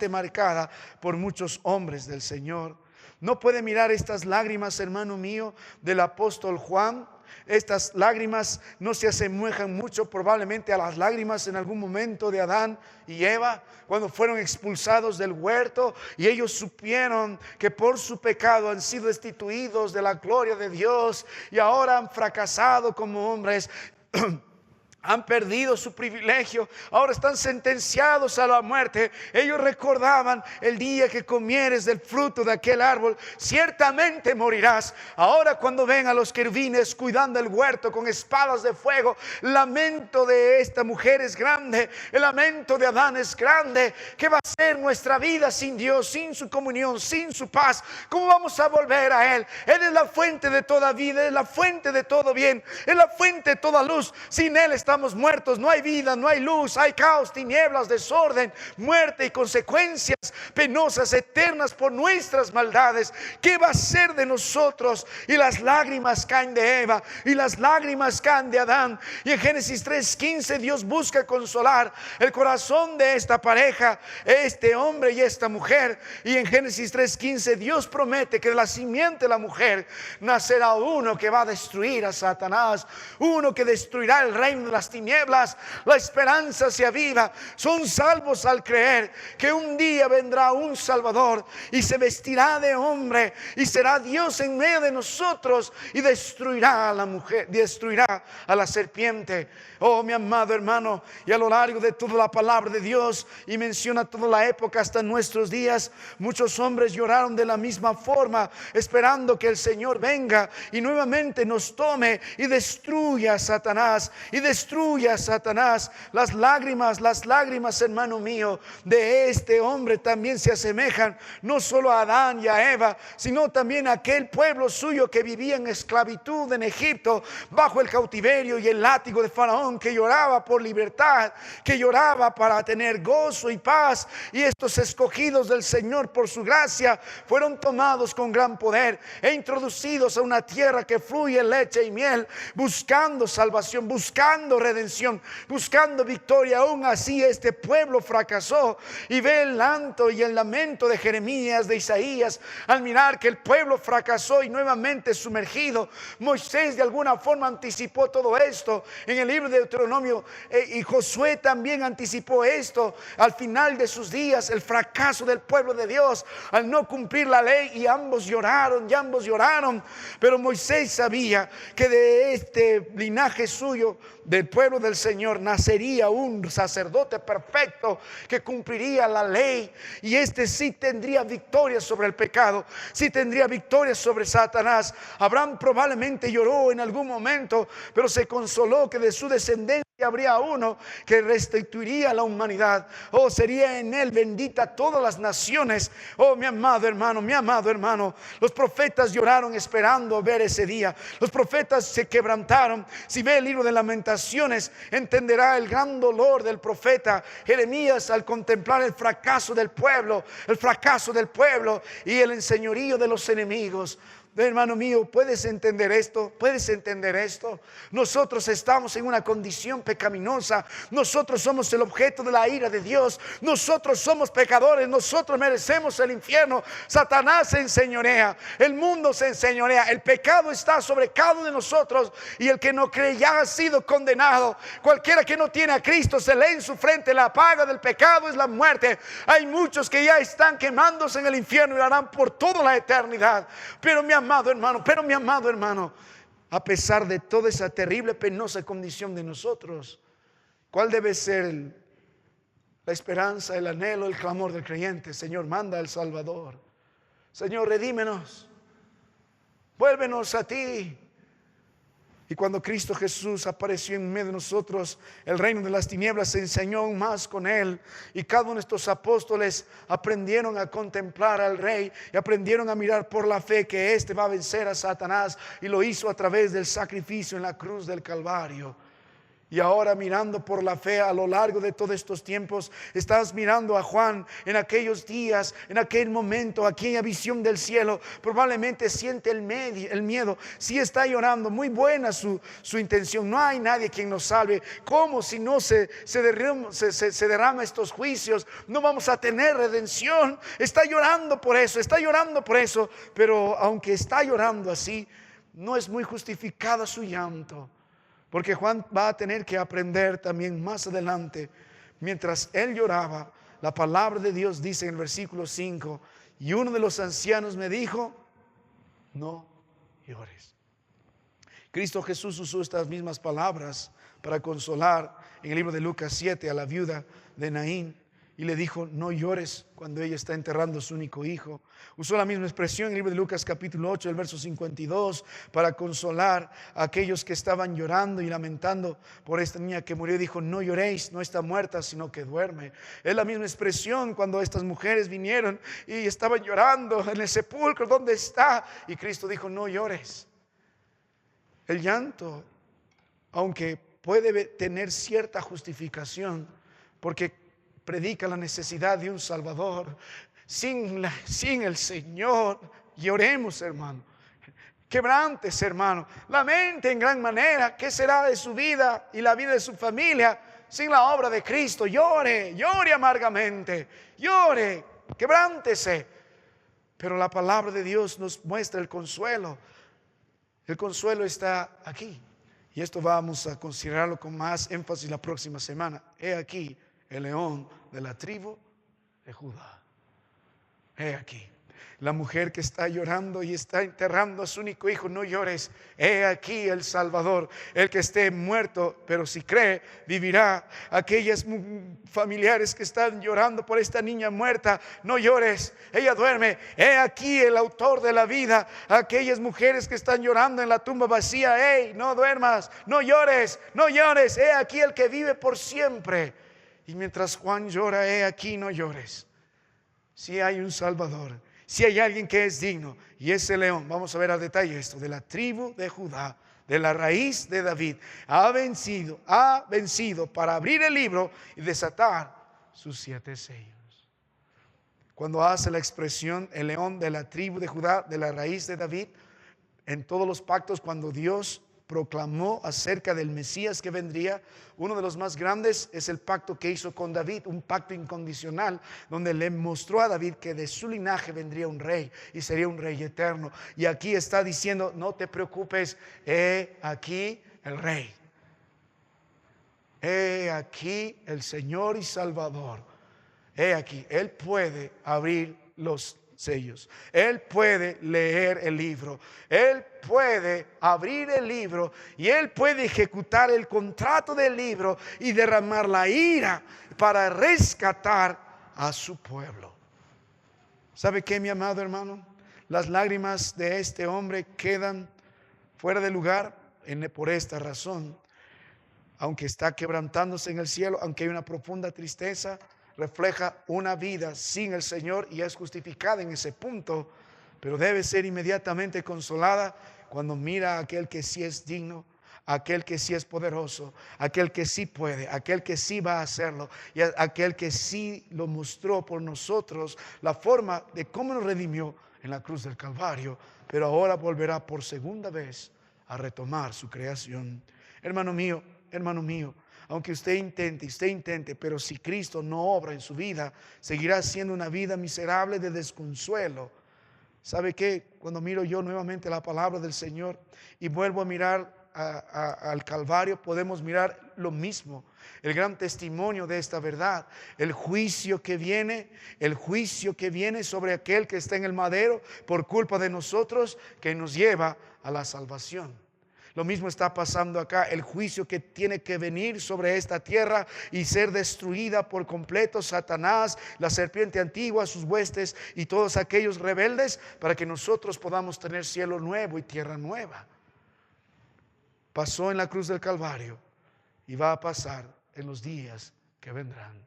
marcada por muchos hombres del Señor. No puede mirar estas lágrimas, hermano mío, del apóstol Juan. Estas lágrimas no se asemejan mucho probablemente a las lágrimas en algún momento de Adán y Eva, cuando fueron expulsados del huerto y ellos supieron que por su pecado han sido destituidos de la gloria de Dios y ahora han fracasado como hombres. Han perdido su privilegio, ahora están sentenciados a la muerte. Ellos recordaban: el día que comieres del fruto de aquel árbol, ciertamente morirás. Ahora cuando ven a los querubines cuidando el huerto con espadas de fuego, el lamento de esta mujer es grande, el lamento de Adán es grande. ¿Qué va a ser nuestra vida sin Dios, sin su comunión, sin su paz? ¿Cómo vamos a volver a Él? Él es la fuente de toda vida, es la fuente de todo bien, es la fuente de toda luz. Sin Él estamos muertos, no hay vida, no hay luz, hay caos, tinieblas, desorden, muerte y consecuencias penosas, eternas por nuestras maldades. ¿Qué va a ser de nosotros? Y las lágrimas caen de Eva y las lágrimas caen de Adán. Y en Génesis 3:15 Dios busca consolar el corazón de esta pareja, este hombre y esta mujer. Y en Génesis 3:15 Dios promete que de la simiente de la mujer nacerá uno que va a destruir a Satanás, uno que destruirá el reino de las tinieblas. La esperanza se aviva. Son salvos al creer que un día vendrá un Salvador y se vestirá de hombre y será Dios en medio de nosotros y destruirá a la mujer, destruirá a la serpiente. Oh, mi amado hermano, y a lo largo de toda la palabra de Dios, y menciona toda la época hasta nuestros días, muchos hombres lloraron de la misma forma, esperando que el Señor venga y nuevamente nos tome y destruya a Satanás, y destruya a Satanás. Las lágrimas, hermano mío, de este hombre también se asemejan no solo a Adán y a Eva, sino también a aquel pueblo suyo que vivía en esclavitud en Egipto, bajo el cautiverio y el látigo de Faraón, que lloraba por libertad, que lloraba para tener gozo y paz. Y estos escogidos del Señor por su gracia fueron tomados con gran poder e introducidos a una tierra que fluye leche y miel, buscando salvación, buscando redención, buscando victoria. Aún así este pueblo fracasó, y ve el llanto y el lamento de Jeremías, de Isaías, al mirar que el pueblo fracasó y nuevamente sumergido. Moisés de alguna forma anticipó todo esto en el libro de Deuteronomio, y Josué también anticipó esto al final de sus días, el fracaso del pueblo de Dios al no cumplir la ley, y ambos lloraron, pero Moisés sabía que de este linaje suyo, del pueblo del Señor, nacería un sacerdote perfecto que cumpliría la ley, y este sí tendría victoria sobre el pecado, sí tendría victoria sobre Satanás. Abraham probablemente lloró en algún momento, pero se consoló que de su descendencia habría uno que restituiría la humanidad. Oh, sería en él bendita todas las naciones. Oh, mi amado hermano, los profetas lloraron esperando ver ese día. Los profetas se quebrantaron. Si ve el libro de Lamentaciones, entenderá el gran dolor del profeta Jeremías al contemplar el fracaso del pueblo y el enseñorío de los enemigos. Hermano mío, ¿puedes entender esto? ¿Puedes entender esto? Nosotros estamos en una condición pecaminosa. Nosotros somos el objeto de la ira de Dios. Nosotros somos pecadores. Nosotros merecemos el infierno. Satanás se enseñorea. El mundo se enseñorea. El pecado está sobre cada uno de nosotros. Y el que no cree ya ha sido condenado. Cualquiera que no tiene a Cristo se lee en su frente: la paga del pecado es la muerte. Hay muchos que ya están quemándose en el infierno y lo harán por toda la eternidad. Pero mi amado hermano, a pesar de toda esa terrible, penosa condición de nosotros, ¿cuál debe ser la esperanza, el anhelo, el clamor del creyente? Señor, manda al Salvador. Señor, redímenos, vuélvenos a ti. Y cuando Cristo Jesús apareció en medio de nosotros, el reino de las tinieblas se enseñó aún más con Él. Y cada uno de estos apóstoles aprendieron a contemplar al Rey y aprendieron a mirar por la fe que éste va a vencer a Satanás. Y lo hizo a través del sacrificio en la cruz del Calvario. Y ahora, mirando por la fe a lo largo de todos estos tiempos, estás mirando a Juan en aquellos días, en aquel momento, aquella visión del cielo. Probablemente siente el miedo. Sí está llorando, muy buena su intención. No hay nadie quien nos salve. ¿Cómo si no se derrama estos juicios? No vamos a tener redención. Está llorando por eso, está llorando por eso. Pero aunque está llorando así, no es muy justificada su llanto. Porque Juan va a tener que aprender también más adelante. Mientras él lloraba, la palabra de Dios dice en el versículo 5: y uno de los ancianos me dijo, no llores. Cristo Jesús usó estas mismas palabras para consolar en el libro de Lucas 7 a la viuda de Naín. Y le dijo, no llores, cuando ella está enterrando a su único hijo. Usó la misma expresión en el libro de Lucas capítulo 8, el verso 52, para consolar a aquellos que estaban llorando y lamentando por esta niña que murió. Dijo, no lloréis, no está muerta, sino que duerme. Es la misma expresión cuando estas mujeres vinieron y estaban llorando en el sepulcro, ¿dónde está? Y Cristo dijo, no llores. El llanto, aunque puede tener cierta justificación, porque predica la necesidad de un Salvador. Sin el Señor, lloremos, hermano. Quebrantes, hermano. Lamente en gran manera. ¿Qué será de su vida y la vida de su familia sin la obra de Cristo? Llore, llore amargamente. Llore, quebrántese. Pero la palabra de Dios nos muestra el consuelo. El consuelo está aquí. Y esto vamos a considerarlo con más énfasis la próxima semana. He aquí el león de la tribu de Judá. He aquí la mujer que está llorando y está enterrando a su único hijo. No llores. He aquí el Salvador, el que esté muerto, pero si cree, vivirá. Aquellas familiares que están llorando por esta niña muerta, no llores, ella duerme. He aquí el autor de la vida. Aquellas mujeres que están llorando en la tumba vacía, hey, no duermas, no llores, no llores. He aquí el que vive por siempre. Y mientras Juan llora, he aquí, no llores. Si hay un Salvador, si hay alguien que es digno, y ese león, vamos a ver al detalle esto, de la tribu de Judá, de la raíz de David, ha vencido para abrir el libro y desatar sus 7 sellos. Cuando hace la expresión el león de la tribu de Judá, de la raíz de David, en todos los pactos, cuando Dios proclamó acerca del Mesías que vendría, uno de los más grandes es el pacto que hizo con David, un pacto incondicional, donde le mostró a David que de su linaje vendría un rey y sería un rey eterno. Y aquí está diciendo, no te preocupes, he aquí el rey, he aquí el Señor y Salvador, he aquí, Él puede abrir los sellos, Él puede leer el libro, Él puede abrir el libro y Él puede ejecutar el contrato del libro y derramar la ira para rescatar a su pueblo. ¿Sabe qué, mi amado hermano? Las lágrimas de este hombre quedan fuera de lugar por esta razón. Aunque está quebrantándose en el cielo, aunque hay una profunda tristeza, refleja una vida sin el Señor y es justificada en ese punto, pero debe ser inmediatamente consolada cuando mira a aquel que sí es digno, aquel que sí es poderoso, aquel que sí puede, aquel que sí va a hacerlo y aquel que sí lo mostró por nosotros, la forma de cómo nos redimió en la cruz del Calvario, pero ahora volverá por segunda vez a retomar su creación. Hermano mío, aunque usted intente, pero si Cristo no obra en su vida, seguirá siendo una vida miserable de desconsuelo. ¿Sabe qué? Cuando miro yo nuevamente la palabra del Señor y vuelvo a mirar al Calvario, podemos mirar lo mismo, el gran testimonio de esta verdad, el juicio que viene sobre aquel que está en el madero por culpa de nosotros, que nos lleva a la salvación. Lo mismo está pasando acá, el juicio que tiene que venir sobre esta tierra y ser destruida por completo Satanás, la serpiente antigua, sus huestes y todos aquellos rebeldes, para que nosotros podamos tener cielo nuevo y tierra nueva. pasó en la cruz del Calvario y va a pasar en los días que vendrán.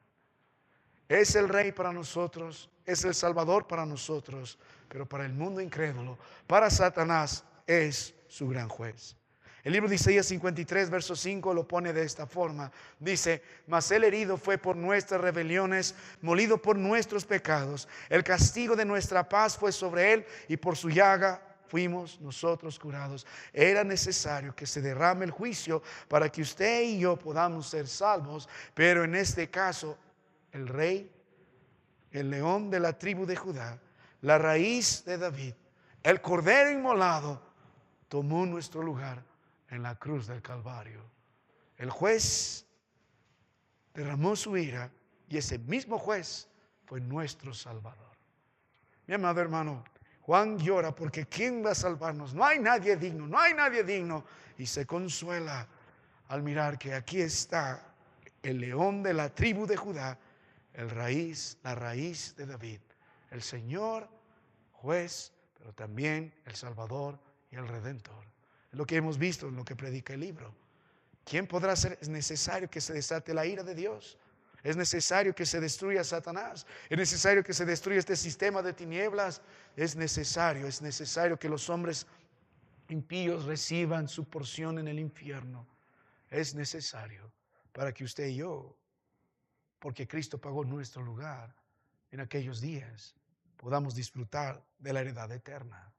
Es el Rey para nosotros, es el Salvador para nosotros, pero para el mundo incrédulo, para Satanás, es su gran juez. El libro de Isaías 53, verso 5 lo pone de esta forma. Dice: mas el herido fue por nuestras rebeliones, molido por nuestros pecados. El castigo de nuestra paz fue sobre él, y por su llaga fuimos nosotros curados. Era necesario que se derrame el juicio para que usted y yo podamos ser salvos. Pero en este caso, el Rey, el león de la tribu de Judá, la raíz de David, el cordero inmolado, tomó nuestro lugar en la cruz del Calvario. El juez derramó su ira y ese mismo juez fue nuestro Salvador. Mi amado hermano, Juan llora porque ¿quién va a salvarnos? No hay nadie digno, no hay nadie digno. Y se consuela al mirar que aquí está el león de la tribu de Judá, la raíz de David, el Señor, juez, pero también el Salvador y el Redentor. Es lo que hemos visto en lo que predica el libro. ¿Quién podrá ser? Es necesario que se desate la ira de Dios. Es necesario que se destruya Satanás. Es necesario que se destruya este sistema de tinieblas. Es necesario que los hombres impíos reciban su porción en el infierno. Es necesario para que usted y yo, porque Cristo pagó nuestro lugar en aquellos días, podamos disfrutar de la heredad eterna.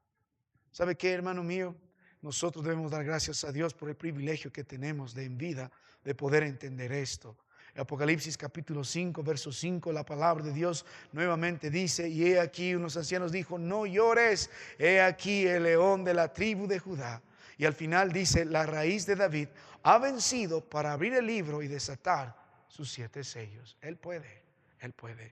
¿Sabe qué, hermano mío? Nosotros debemos dar gracias a Dios por el privilegio que tenemos de en vida de poder entender esto. Apocalipsis capítulo 5, verso 5, la palabra de Dios nuevamente dice: y he aquí, unos ancianos dijo, no llores, he aquí el león de la tribu de Judá. Y al final dice: la raíz de David ha vencido para abrir el libro y desatar sus 7 sellos. Él puede, Él puede.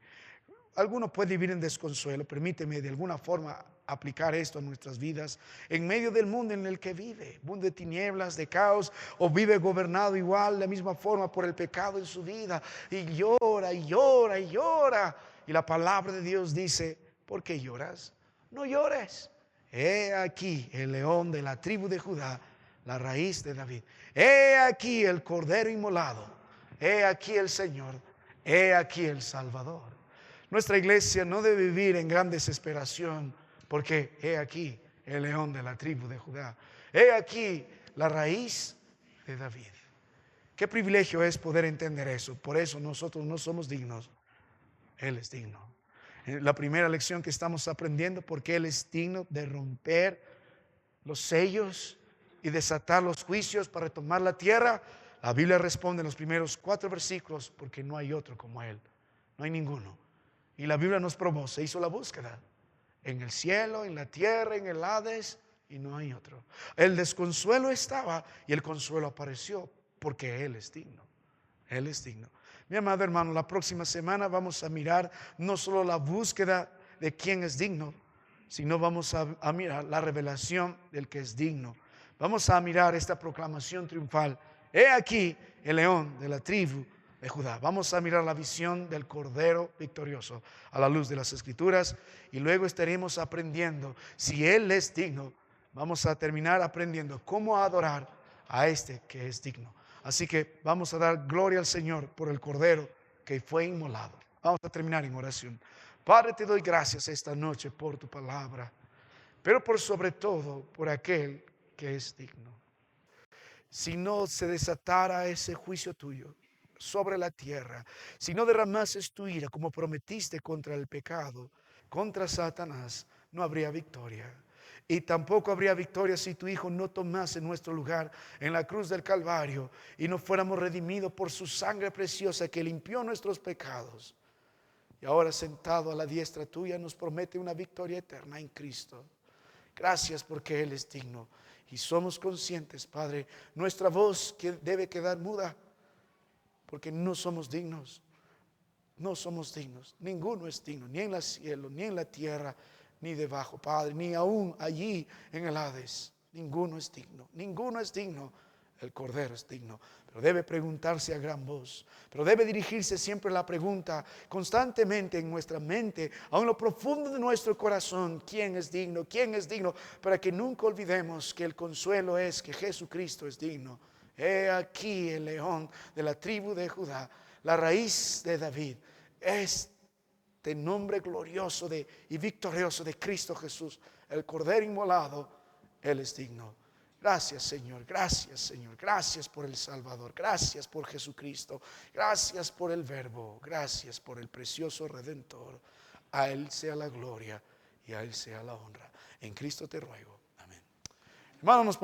Alguno puede vivir en desconsuelo. Permíteme de alguna forma aplicar esto a nuestras vidas en medio del mundo en el que vive, mundo de tinieblas, de caos, o vive gobernado igual de la misma forma por el pecado en su vida, y llora y llora y llora. Y la palabra de Dios dice: ¿por qué lloras? No llores. He aquí el león de la tribu de Judá, la raíz de David. He aquí el cordero inmolado. He aquí el Señor. He aquí el Salvador. Nuestra iglesia no debe vivir en gran desesperación, porque he aquí el león de la tribu de Judá. He aquí la raíz de David. Qué privilegio es poder entender eso. Por eso nosotros no somos dignos. Él es digno. La primera lección que estamos aprendiendo, porque Él es digno de romper los sellos y desatar los juicios para tomar la tierra. La Biblia responde en los primeros 4 versículos: porque no hay otro como Él. No hay ninguno. Y la Biblia nos probó, se hizo la búsqueda en el cielo, en la tierra, en el Hades, y no hay otro. El desconsuelo estaba y el consuelo apareció, porque Él es digno. Él es digno. Mi amado hermano, la próxima semana vamos a mirar no solo la búsqueda de quién es digno, sino vamos a mirar la revelación del que es digno. Vamos a mirar esta proclamación triunfal: he aquí el león de la tribu de Judá. Vamos a mirar la visión del Cordero victorioso a la luz de las Escrituras, y luego estaremos aprendiendo si Él es digno. Vamos a terminar aprendiendo cómo adorar a este que es digno. Así que vamos a dar gloria al Señor por el Cordero que fue inmolado. Vamos a terminar en oración. Padre, te doy gracias esta noche por tu palabra, pero por sobre todo por aquel que es digno. Si no se desatara ese juicio tuyo sobre la tierra, si no derramases tu ira como prometiste contra el pecado, contra Satanás, no habría victoria. Y tampoco habría victoria si tu Hijo no tomase nuestro lugar en la cruz del Calvario y no fuéramos redimidos por su sangre preciosa que limpió nuestros pecados. Y ahora, sentado a la diestra tuya, nos promete una victoria eterna en Cristo. Gracias, porque Él es digno. Y somos conscientes, Padre, nuestra voz que debe quedar muda, porque no somos dignos. No somos dignos. Ninguno es digno, ni en el cielo, ni en la tierra, ni debajo, Padre, ni aún allí en el Hades. Ninguno es digno. Ninguno es digno. El Cordero es digno. Pero debe preguntarse a gran voz. Pero debe dirigirse siempre la pregunta constantemente en nuestra mente, a lo profundo de nuestro corazón: ¿quién es digno? ¿Quién es digno? Para que nunca olvidemos que el consuelo es que Jesucristo es digno. He aquí el león de la tribu de Judá, la raíz de David. Este nombre glorioso y victorioso de Cristo Jesús, el Cordero inmolado, Él es digno. Gracias, Señor, gracias, Señor, gracias por el Salvador, gracias por Jesucristo, gracias por el Verbo, gracias por el precioso Redentor. A Él sea la gloria y a Él sea la honra. En Cristo te ruego. Amén. Hermanos,